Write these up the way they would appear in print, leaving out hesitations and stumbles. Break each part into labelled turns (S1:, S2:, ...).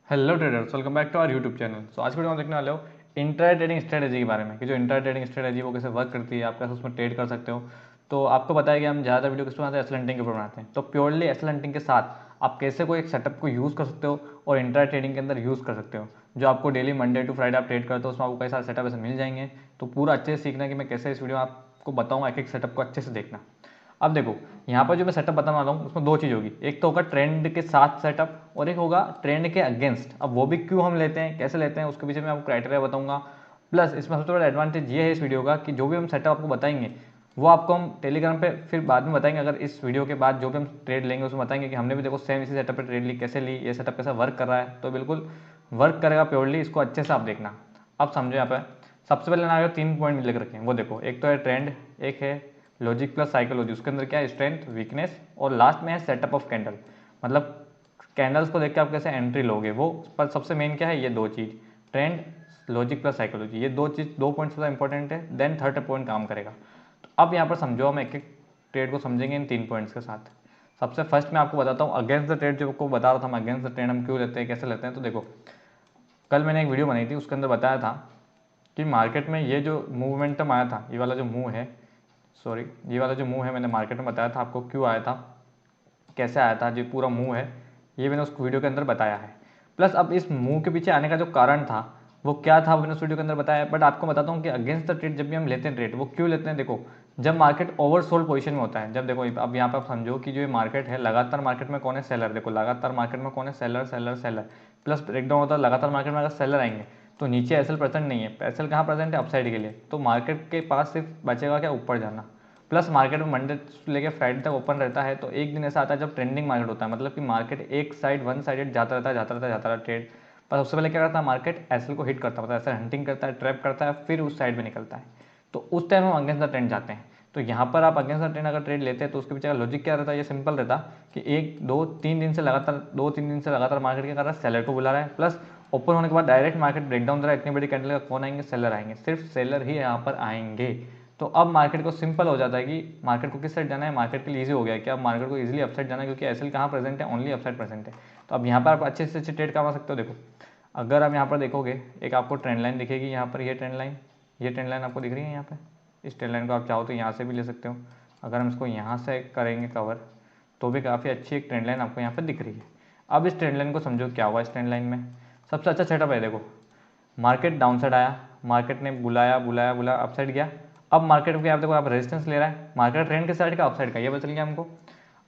S1: Hello traders, welcome back to our YouTube channel. आज की video में देखने वाले हो इंट्रा ट्रेडिंग स्ट्रेटजी के बारे में कि जो इंट्रा ट्रेडिंग स्ट्रेटजी वो कैसे वर्क करती है, आप कैसे उसमें ट्रेड कर सकते हो। तो आपको पता है कि हम ज़्यादा वीडियो किस पर बनाते हैं, एसल हंटिंग के ऊपर बनाते हैं। तो प्योरली एसल हंटिंग के साथ आप कैसे कोई एक सेटअप को यूज़ कर सकते हो और इंट्रा ट्रेडिंग के अंदर यूज़ कर सकते हो, जो आपको डेली मंडे टू फ्राइडे आप ट्रेड करते हो, उसमें आपको कई सारे सेटअप ऐसे मिल जाएंगे। तो पूरा अच्छे से सीखना है कि मैं कैसे इस वीडियो में आपको बताऊँगा, एक एक सेटअप को अच्छे से देखना। अब देखो, यहाँ पर जो मैं सेटअप बताने वाला हूँ उसमें दो चीज़ होगी, एक तो होगा ट्रेंड के साथ सेटअप और एक होगा ट्रेंड के अगेंस्ट। अब वो भी क्यों हम लेते हैं, कैसे लेते हैं, उसके पीछे मैं आपको क्राइटेरिया बताऊंगा। प्लस इसमें सबसे बड़ा एडवांटेज ये है इस वीडियो का कि जो भी हम सेटअप आपको बताएंगे वो आपको हम टेलीग्राम पे फिर बाद में बताएंगे। अगर इस वीडियो के बाद जो भी हम ट्रेड लेंगे उसमें बताएंगे कि हमने भी देखो सेम इसी सेटअप पे ट्रेड ली, कैसे ली, ये सेटअप कैसा वर्क कर रहा है। तो बिल्कुल वर्क करेगा प्योरली, इसको अच्छे से आप देखना। अब समझो, यहाँ पे सबसे पहले ना 3 पॉइंट लिख रखे हैं, वो देखो, एक तो है ट्रेंड, एक है लॉजिक प्लस साइकोलॉजी, उसके अंदर क्या है स्ट्रेंथ, वीकनेस, और लास्ट में है सेटअप ऑफ कैंडल। मतलब कैंडल्स को देख के आप कैसे एंट्री लोगे वो। पर सबसे मेन क्या है, ये दो चीज़, ट्रेंड, लॉजिक प्लस साइकोलॉजी, ये दो पॉइंट ज़्यादा इंपॉर्टेंट है, देन थर्ड पॉइंट काम करेगा। तो अब यहाँ पर समझो, हम एक एक ट्रेड को समझेंगे इन 3 पॉइंट्स के साथ। सबसे फर्स्ट मैं आपको बताता हूँ अगेंस्ट द ट्रेड, जो आपको बता रहा था मैं, अगेंस्ट द ट्रेड हम क्यों लेते हैं, कैसे लेते हैं। तो देखो, कल मैंने एक वीडियो बनाई थी, उसके अंदर बताया था कि मार्केट में ये जो मूवमेंटम आया था, ये वाला जो मूव है, सॉरी, ये वाला जो मूव है, मैंने मार्केट में बताया था आपको क्यों आया था, कैसे आया था, जो पूरा मूव है ये मैंने उस वीडियो के अंदर बताया है। प्लस अब इस मूव के पीछे आने का जो कारण था वो क्या था, मैंने उस वीडियो के अंदर बताया। बट आपको बताता हूँ कि अगेंस्ट द ट्रेड जब भी हम लेते हैं ट्रेड, वो क्यों लेते हैं। देखो, जब मार्केट ओवरसोल्ड पोजीशन में होता है, जब देखो अब यहाँ पर आप समझो कि जो ये मार्केट है, लगातार मार्केट में कौन है, सेलर। देखो लगातार मार्केट में कौन है, seller seller seller. Plus breakdown होता है, लगातार मार्केट में अगर सेलर आएंगे तो नीचे एसएल प्रेजेंट नहीं है। एसएल कहाँ प्रेजेंट है, अपसाइड के लिए। तो मार्केट के पास सिर्फ बचेगा क्या, ऊपर जाना। प्लस मार्केट में मंडे से लेकर फ्राइडे तक ओपन रहता है, तो एक दिन ऐसा आता है जब ट्रेंडिंग मार्केट होता है, मतलब कि मार्केट एक साइड वन साइडेड जाता रहता है, जाता रहता है, जाता रहता है ट्रेड। पर सबसे पहले क्या करता है, मार्केट एसएल को हिट करता है, मतलब एसएल हंटिंग करता है, ट्रैप करता है, फिर उस साइड में निकलता है। तो उस टाइम हम अगेंस्ट द ट्रेंड जाते हैं। तो यहाँ पर आप अगेंस्ट द ट्रेंड अगर ट्रेड लेते हैं तो उसके पीछे का लॉजिक क्या रहता है, ये सिंपल रहता कि एक दो तीन दिन से लगातार, 2-3 दिन से लगातार मार्केट क्या कर रहा है, सेलर को बुला रहा है। प्लस ओपन होने के बाद डायरेक्ट मार्केट ब्रेकडाउन दे रहा है, इतनी बड़ी कैंडल का कौन आएंगे, सेलर आएंगे, सिर्फ सेलर ही यहाँ पर आएंगे। तो अब मार्केट को सिंपल हो जाता है कि मार्केट को किस साइड जाना है, मार्केट के लिए ईजी हो गया कि अब मार्केट को इजीली अपसाइड जाना है, क्योंकि एसएल कहाँ प्रेजेंट है, ओनली अपसाइड प्रेजेंट है। तो अब यहाँ पर आप अच्छे से अच्छे ट्रेड करवा सकते हो। देखो, अगर आप यहाँ पर देखोगे, एक आपको ट्रेंड लाइन दिखेगी यहाँ पर, ये ट्रेंड लाइन, ये ट्रेंड लाइन आपको दिख रही है यहाँ पे। इस ट्रेंड लाइन को आप चाहो तो यहाँ से भी ले सकते हो। अगर हम इसको यहाँ से करेंगे कवर तो भी काफ़ी अच्छी एक ट्रेंड लाइन आपको यहाँ पर दिख रही है। अब इस ट्रेंड लाइन को समझो क्या हुआ, इस ट्रेंड लाइन में सबसे अच्छा सेटअप है। देखो, मार्केट डाउन साइड आया, मार्केट ने बुलाया बुलाया बुलाया, अप साइड गया। अब मार्केट को आप देखो, आप रेजिस्टेंस ले रहा है, मार्केट ट्रेंड के साइड का, अप साइड का, ये पता चल गया हमको।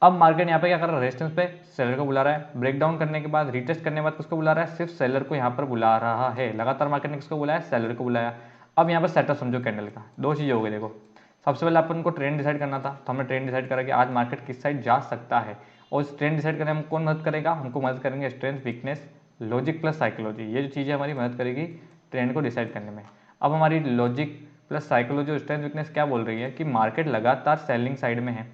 S1: अब मार्केट यहाँ पे क्या कर रहा है, रेजिस्टेंस पे सेलर को बुला रहा है, ब्रेकडाउन करने के बाद रिटेस्ट करने के बाद किसको बुला रहा है, सिर्फ सेलर को यहाँ पर बुला रहा है। लगातार मार्केट ने किसको बुलाया, सेलर को बुलाया। अब यहाँ पर सेटअप समझो कैंडल का, दो चीज़ें हो गई। देखो, सबसे पहले अपन को ट्रेंड डिसाइड करना था, तो हमने ट्रेंड डिसाइड करा कि आज मार्केट किस साइड जा सकता है। और इस ट्रेंड डिसाइड करने में कौन मदद करेगा, हमको मदद करेंगे strength, weakness, logic plus psychology. ये जो चीज़ें हमारी मदद करेगी ट्रेंड को डिसाइड करने में। अब हमारी लॉजिक प्लस साइकोलॉजी और स्ट्रेंथ वीकनेस क्या बोल रही है कि मार्केट लगातार सेलिंग साइड में है।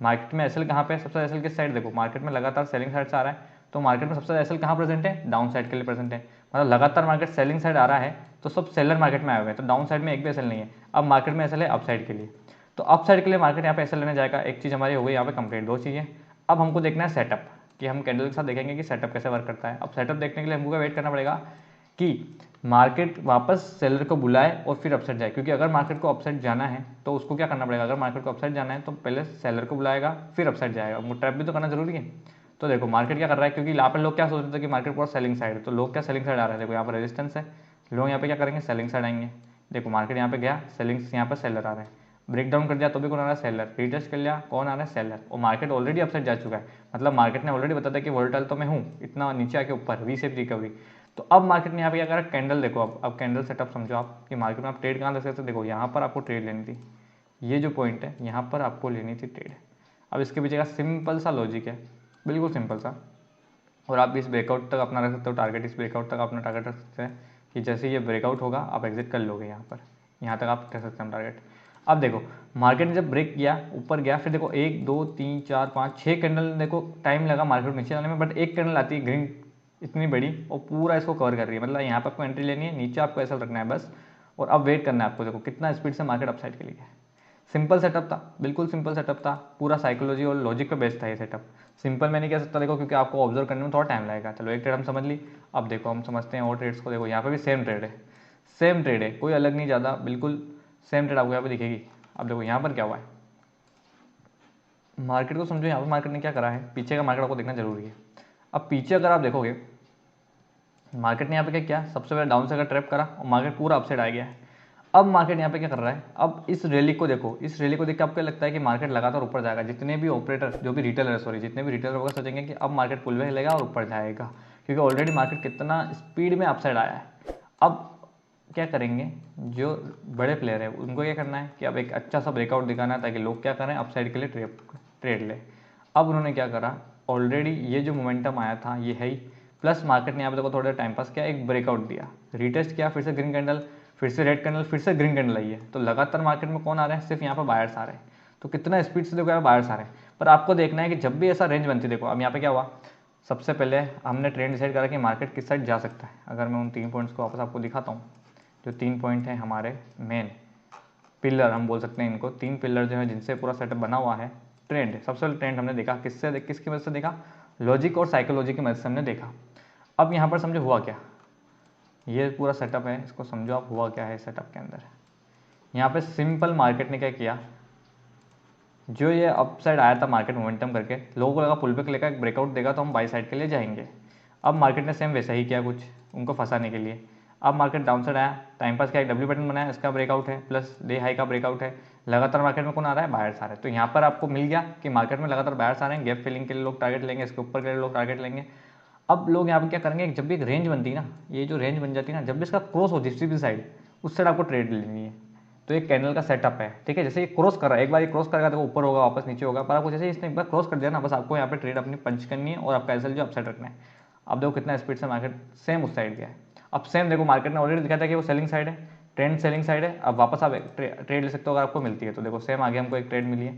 S1: मार्केट में एसएल कहाँ पे है, सबसे एसएल किस साइड, देखो मार्केट में लगातार सेलिंग साइड से आ रहा है, तो मार्केट में सबसे एसएल कहाँ प्रेजेंट है, डाउन साइड के लिए प्रेजेंट है। मतलब लगातार मार्केट सेलिंग साइड आ रहा है तो सब सेलर मार्केट में आए हुए हैं, तो डाउन साइड में एक भी एसएल नहीं है। अब मार्केट में एसएल है अप साइड के लिए, तो अप साइड के लिए मार्केट यहाँ पे एसएल लेने जाएगा। एक चीज़ हमारी हो गई यहाँ पे कंप्लीट, दो चीज़ें। अब हमको देखना है सेटअप, कि हम कैंडल के साथ देखेंगे कि सेटअप कैसे वर्क करता है। अब सेटअप देखने के लिए हमको वेट करना पड़ेगा कि मार्केट वापस सेलर को बुलाए और फिर अपसाइड जाए, क्योंकि अगर मार्केट को अपसाइड जाना है तो उसको क्या करना पड़ेगा, अगर मार्केट को अपसाइड जाना है तो पहले सेलर को बुलाएगा फिर अपसाइड जाएगा, वो ट्रैप भी तो करना जरूरी है। तो देखो मार्केट क्या कर रहा है, क्योंकि यहाँ पे लोग क्या सोच रहे थे कि मार्केट पूरा सेलिंग साइड है, तो लोग क्या सेलिंग साइड आ रहे हैं। देखो यहाँ पर रेजिस्टेंस है, लोग यहाँ पे क्या करेंगे, सेलिंग साइड आएंगे। देखो मार्केट यहाँ पे गया, सेलिंग, यहाँ पर सेलर आ रहे हैं, ब्रेकडाउन कर दिया तो भी कौन आ रहा है, सेलर, रिटेस्ट कर लिया कौन आ रहा है, सेलर। और मार्केट ऑलरेडी अपसाइड जा चुका है, मतलब मार्केट ने ऑलरेडी बता दिया कि वोलेटाइल तो मैं हूँ, इतना नीचे आके ऊपर वी शेप रिकवरी। तो अब मार्केट ने यहाँ पे क्या करा, कैंडल देखो, अब कैंडल सेटअप समझो आप कि मार्केट में आप ट्रेड कहाँ दे सकते हो। देखो यहाँ पर आपको ट्रेड लेनी थी, ये जो पॉइंट है यहाँ पर आपको लेनी थी ट्रेड। अब इसके पीछे का सिंपल सा लॉजिक है, बिल्कुल सिंपल सा। और आप इस ब्रेकआउट तक अपना रख सकते हो टारगेट, इस ब्रेकआउट तक अपना टारगेट रख सकते हैं कि जैसे ये ब्रेकआउट होगा आप एग्जिट कर लोगे यहाँ पर, यहाँ तक आप रख सकते हैं टारगेट। अब देखो मार्केट ने जब ब्रेक किया, ऊपर गया, फिर देखो 1 2 3 4 5 6 कैंडल, देखो टाइम लगा मार्केट नीचे आने में, बट एक कैंडल आती है ग्रीन इतनी बड़ी और पूरा इसको कवर कर रही है। मतलब यहाँ पर आपको एंट्री लेनी है, नीचे आपको ऐसा रखना है बस, और अब वेट करना है आपको। देखो कितना स्पीड से मार्केट अपसाइड के लिए है, सिंपल सेटअप था, बिल्कुल सिंपल सेटअप था, पूरा साइकोलॉजी और लॉजिक पे बेस्ड था ये सेटअप। सिंपल मैं नहीं कह सकता देखो, क्योंकि आपको ऑब्जर्व करने में थोड़ा टाइम लगेगा। चलो एक ट्रेड हम समझ ली। अब देखो हम समझते हैं और ट्रेड्स को। देखो यहाँ पे भी सेम ट्रेड है, सेम ट्रेड है, कोई अलग नहीं ज़्यादा, बिल्कुल सेम ट्रेड आपको यहाँ पे दिखेगी। अब देखो यहाँ पर क्या हुआ है, मार्केट को समझो। यहाँ पर मार्केट ने क्या करा है, पीछे का मार्केट आपको देखना जरूरी है। अब पीछे अगर आप देखोगे, मार्केट ने यहाँ पे क्या किया, सबसे पहले डाउन साइड का ट्रैप करा और मार्केट पूरा अपसाइड आ गया है। अब मार्केट यहाँ पे क्या कर रहा है, अब इस रैली को देखो, इस रैली को देख के आपको लगता है कि मार्केट लगातार ऊपर जाएगा। जितने भी ऑपरेटर, जो भी रिटेलर, सॉरी जितने भी रिटेलर होगा सोचेंगे कि अब मार्केट पुल बैक लेगा और ऊपर जाएगा, क्योंकि ऑलरेडी मार्केट कितना स्पीड में अपसाइड आया है। अब क्या करेंगे, जो बड़े प्लेयर है उनको क्या करना है कि अब एक अच्छा सा ब्रेकआउट दिखाना है, ताकि लोग क्या करें, अपसाइड के लिए ट्रेड ले। अब उन्होंने क्या करा, ऑलरेडी ये जो मोमेंटम आया था ये है ही, प्लस मार्केट ने यहाँ पे देखो थोड़ा टाइम पास किया, एक ब्रेकआउट दिया, रिटेस्ट किया, फिर से ग्रीन कैंडल, फिर से रेड कैंडल, फिर से ग्रीन कैंडल आई है। तो लगातार मार्केट में कौन आ रहा है, सिर्फ यहाँ पर बायर्स आ रहे हैं। तो कितना स्पीड से देखो यहाँ बायर्स आ रहे हैं। पर आपको देखना है कि जब भी ऐसा रेंज बनती है, देखो अब यहाँ पे क्या हुआ, सबसे पहले हमने ट्रेंड डिसाइड करा कि मार्केट किस साइड जा सकता है। अगर मैं उन 3 पॉइंट्स को वापस आपको दिखाता हूँ, जो 3 पॉइंट हैं हमारे मेन पिलर, हम बोल सकते हैं इनको 3 पिलर जो है जिनसे पूरा सेटअप बना हुआ है। ट्रेंड, सबसे पहले ट्रेंड हमने देखा, किसकी मदद से देखा, लॉजिक और साइकोलॉजी की मदद से हमने देखा। अब यहाँ पर समझो हुआ क्या, ये पूरा सेटअप है, इसको समझो आप हुआ क्या है सेटअप के अंदर। यहाँ पे सिंपल मार्केट ने क्या किया, जो ये अपसाइड आया था मार्केट मोमेंटम करके, लोगों को लगा पुल बैक लेकर एक ब्रेकआउट देगा तो हम बाई साइड के लिए जाएंगे। अब मार्केट ने सेम वैसा ही किया कुछ, उनको फंसाने के लिए। अब मार्केट डाउन साइड आया, टाइम पास का एक डब्ल्यू पैटर्न बनाया, इसका ब्रेकआउट है, प्लस डे हाई का ब्रेकआउट है। लगातार मार्केट में कौन आ रहा है, बायर्स आ रहे हैं। तो यहाँ पर आपको मिल गया कि मार्केट में लगातार बायर्स आ रहे हैं, गैप फिलिंग के लिए लोग टारगेट लेंगे, इसके ऊपर के लिए लोग टारगेट लेंगे। अब लोग यहाँ पर क्या करेंगे, जब भी एक रेंज बनती है ना, ये जो रेंज बन जाती है ना, जब भी इसका क्रॉस हो जिस भी साइड, उस साइड आपको ट्रेड लेनी है। तो एक कैंडल का सेटअप है, ठीक है। जैसे ये क्रॉस कर रहा है, एक बार ये क्रॉस करेगा तो ऊपर होगा, वापस नीचे होगा, पर आपको जैसे इसने एक बार क्रॉस कर दिया ना, बस आपको यहाँ पे ट्रेड अपनी पंच करनी है और आपका एसएल जो अपसाइड रखना है। अब देखो कितना स्पीड से मार्केट सेम उस साइड गया है। अब सेम देखो मार्केट ने ऑलरेडी दिखाया था कि वो सेलिंग साइड है, ट्रेंड सेलिंग साइड है। अब वापस आप ट्रेड ले सकते हो अगर आपको मिलती है। तो देखो सेम आगे हमको एक ट्रेड मिली है।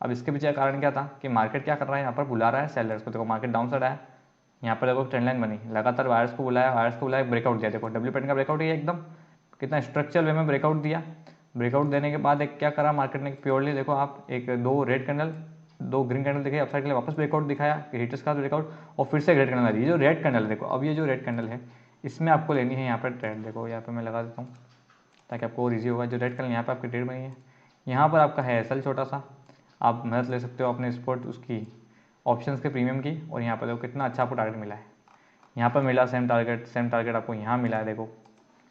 S1: अब इसके पीछे कारण क्या था कि मार्केट क्या कर रहा है, यहाँ पर बुला रहा है सेलर्स को। देखो मार्केट डाउन साइड आया, यहाँ पर देखो ट्रेंड लाइन बनी, लगातार वायर्स को बुलाया, ब्रेकआउट दिया। देखो डब्ल्यू पैटर्न का ब्रेकआउट है एकदम, कितना स्ट्रक्चरल वे में ब्रेकआउट दिया। ब्रेकआउट देने के बाद एक क्या करा मार्केट ने, प्योरली देखो आप, एक 2 रेड कैंडल, 2 ग्रीन कैंडल दिखे, अपसाइड के लिए वापस ब्रेकआउट दिखाया, हिटर्स का ब्रेकआउट, और फिर से रेड कैंडल आ रही है। जो रेड कैंडल है देखो, अब ये जो रेड कैंडल है इसमें आपको लेनी है यहाँ पर ट्रेड। देखो यहाँ पर मैं लगा देता हूँ ताकि आपको और ईजी होगा। जो रेड कैंडल यहाँ पर आपकी ट्रेड बनी है, यहाँ पर आपका है एसएल छोटा सा, आप मदद ले सकते हो अपने स्पॉट उसकी ऑप्शंस के प्रीमियम की। और यहाँ पर देखो कितना अच्छा आपको टारगेट मिला है, यहाँ पर मिला सेम टारगेट आपको यहाँ मिला है। देखो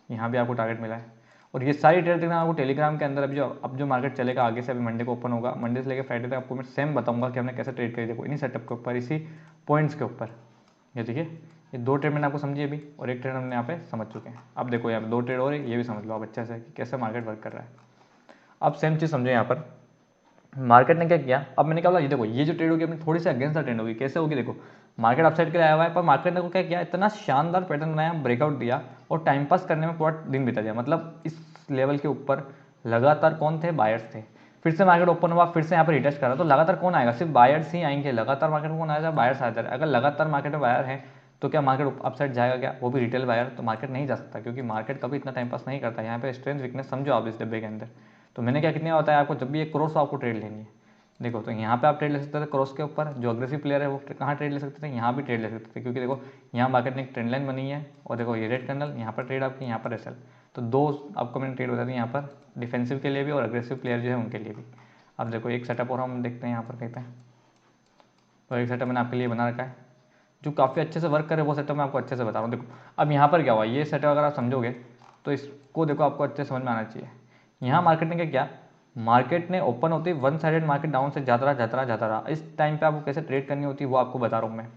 S1: यहाँ भी आपको टारगेट मिला है। और ये सारी ट्रेड देखना आपको टेलीग्राम के अंदर, अब जो मार्केट चलेगा आगे से, अभी मंडे को ओपन होगा, मंडे से लेकर फ्राइडे तक आपको मैं सेम बताऊंगा कि हमने कैसे ट्रेड करी। देखो इन्हीं सेटअप के ऊपर, इसी पॉइंट्स के ऊपर। ये देखिए, ये 2 ट्रेड मैंने आपको समझी अभी, और एक ट्रेड हमने यहाँ पे समझ चुके हैं। अब देखो यहाँ पे 2 ट्रेड हो रही है, ये भी समझ लो आप अच्छे से कि कैसे मार्केट वर्क कर रहा है। अब सेम चीज़ समझो, यहाँ पर मार्केट ने क्या किया। अब मैंने क्या बोला, ये देखो ये जो ट्रेड होगी अपनी थोड़ी सी अगेंस्ट द ट्रेंड होगी। कैसे होगी, देखो मार्केट अपसाइड के लिए आया हुआ है, पर मार्केट ने को क्या किया, इतना शानदार पैटर्न बनाया, ब्रेकआउट दिया और टाइम पास करने में पूरा दिन बिता दिया। मतलब इस लेवल के ऊपर लगातार कौन थे, बायर्स थे। फिर से मार्केट ओपन हुआ, फिर से यहाँ पर रिटेस्ट करा, तो लगातार कौन आएगा, सिर्फ बायर्स ही आएंगे। लगातार मार्केट में कौन आएगा, बायर्स आते हैं। अगर लगातार मार्केट में बायर है तो क्या मार्केट अपसाइड जाएगा क्या, वो भी रिटेल बायर, तो मार्केट नहीं जा सकता, क्योंकि मार्केट कभी इतना टाइम पास नहीं करता। यहाँ पे स्ट्रेंथ वीकनेस समझो आप इस डब्बे के अंदर। तो मैंने क्या कितने बताया आपको, जब भी एक क्रॉस आपको ट्रेड लेनी है, देखो तो यहाँ पे आप ट्रेड ले सकते थे क्रॉस के ऊपर। जो अग्रेसिव प्लेयर है वो कहाँ ट्रेड ले सकते थे, यहाँ भी ट्रेड ले सकते थे, क्योंकि देखो यहाँ मार्केट ने एक ट्रेंड लाइन बनी है, और देखो ये रेड कैंडल, यहाँ पर ट्रेड आपकी, यहाँ पर एसएल। तो 2 आपको मैंने ट्रेड बता दी यहाँ पर, डिफेंसिव के लिए भी और अग्रेसिव प्लेयर जो है उनके लिए भी। अब देखो एक सेटअप और हम देखते हैं यहाँ पर कहीं पे, तो एक सेटअप मैंने आपके लिए बना रखा है जो काफ़ी अच्छे से वर्क करे। वो सेटअप मैं आपको अच्छे से बता रहा हूँ। देखो अब यहाँ पर क्या हुआ, ये सेटअप अगर आप समझोगे तो इसको देखो आपको अच्छे समझ में आना चाहिए। यहाँ मार्केट ने क्या किया, मार्केट ने ओपन होती है 1 साइडेड मार्केट डाउन से जाता रहा। इस टाइम पे आपको कैसे ट्रेड करनी होती है वो आपको बता रहा हूँ मैं।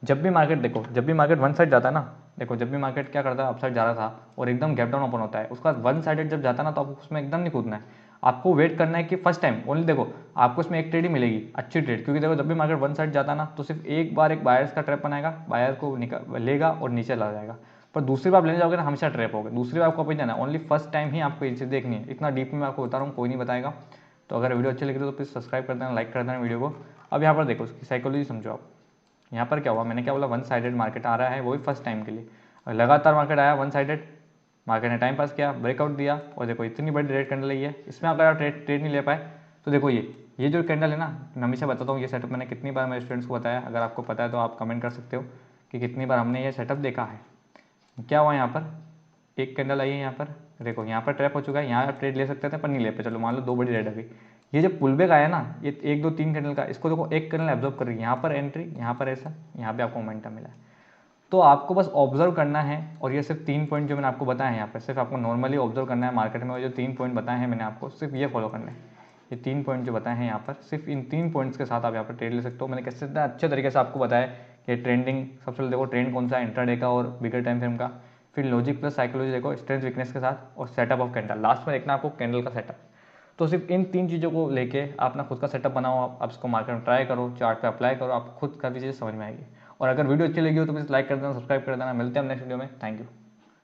S1: जब भी मार्केट देखो, जब भी मार्केट 1 साइड जाता है ना, देखो जब भी मार्केट क्या करता है, अपसाइड जा रहा था और एकदम गैप डाउन ओपन होता है, उसका 1 साइडेड जब जाता है ना, तो आपको उसमें एकदम नहीं कूदना है। आपको वेट करना है कि फर्स्ट टाइम ओनली, देखो आपको इसमें एक ट्रेड ही मिलेगी, अच्छी ट्रेड। क्योंकि देखो जब भी मार्केट 1 साइड जाता है ना, तो सिर्फ एक बार एक बायर्स का ट्रैप बनाएगा, बायर को लेगा और नीचे ला जाएगा। पर दूसरी बार लेने जाओगे ना, हमेशा ट्रैप होगा। दूसरी बार आपको अपनी जाना है, ओनली फर्स्ट टाइम ही आपको ये चीज़ देखनी है। इतना डीप में मैं आपको बता रहा हूँ, कोई नहीं बताएगा। तो अगर वीडियो अच्छी लगी तो प्लीज़ सब्सक्राइब कर देना, लाइक कर देना वीडियो को। अब यहाँ पर देखो उसकी साइकोलॉजी समझो आप। यहाँ पर क्या हुआ, मैंने क्या बोला, 1 साइडेड मार्केट आ रहा है, वो भी फर्स्ट टाइम के लिए। लगातार मार्केट आया 1 साइडेड, मार्केट ने टाइम पास किया, ब्रेकआउट दिया, और देखो इतनी बड़ी रेड कैंडल आई है, इसमें अगर आप ट्रेड नहीं ले पाए तो देखो ये जो कैंडल है ना, मैं हमेशा बताता हूँ ये सेटअप मैंने कितनी बार मेरे स्टूडेंट्स को बताया, अगर आपको पता है तो आप कमेंट कर सकते हो कि कितनी बार हमने ये सेटअप देखा है। क्या हुआ यहाँ पर, एक कैंडल आई है यहाँ पर, देखो यहाँ पर ट्रैप हो चुका है, यहाँ आप ट्रेड ले सकते थे पर नहीं ले पे, चलो मान लो 2 बड़ी रेड आ गई। ये जो पुल बैक आया ना, ये 1 2 3 कैंडल का, इसको देखो एक कैंडल एब्जॉर्ब कर रही है, यहाँ पर एंट्री, यहाँ पर ऐसा, यहाँ पे आपको मोमेंटम मिला है। तो आपको बस ऑब्जर्व करना है, और ये सिर्फ 3 पॉइंट जो मैंने आपको बताया है यहाँ पर, सिर्फ आपको नॉर्मली ऑब्जर्व करना है मार्केट में, और जो 3 पॉइंट बताए हैं मैंने आपको, सिर्फ ये फॉलो करना है। ये 3 पॉइंट जो बताए हैं यहाँ पर, सिर्फ इन 3 पॉइंट्स के साथ आप यहाँ पर ट्रेड ले सकते हो। मैंने कैसे इतना अच्छे तरीके से आपको बताया कि ट्रेंडिंग, सबसे पहले देखो ट्रेंड कौन सा है, इंट्राडे का और बिगर टाइम फ्रेम का, फिर लॉजिक प्लस साइकोलॉजी देखो स्ट्रेंथ वीकनेस के साथ, और सेटअप ऑफ कैंडल, लास्ट में देखना आपको कैंडल का सेटअप। तो सिर्फ इन 3 चीज़ों को लेके आप अपना खुद का सेटअप बनाओ, आप इसको मार्केट में ट्राई करो, चार्ट पे अप्लाई करो, आप खुद काफ़ी चीज़ें समझ में आएगी। और अगर वीडियो अच्छी लगी हो तो प्लीज़ लाइक कर देना, सब्सक्राइब कर देना। मिलते हैं हम नेक्स्ट वीडियो में। Thank you.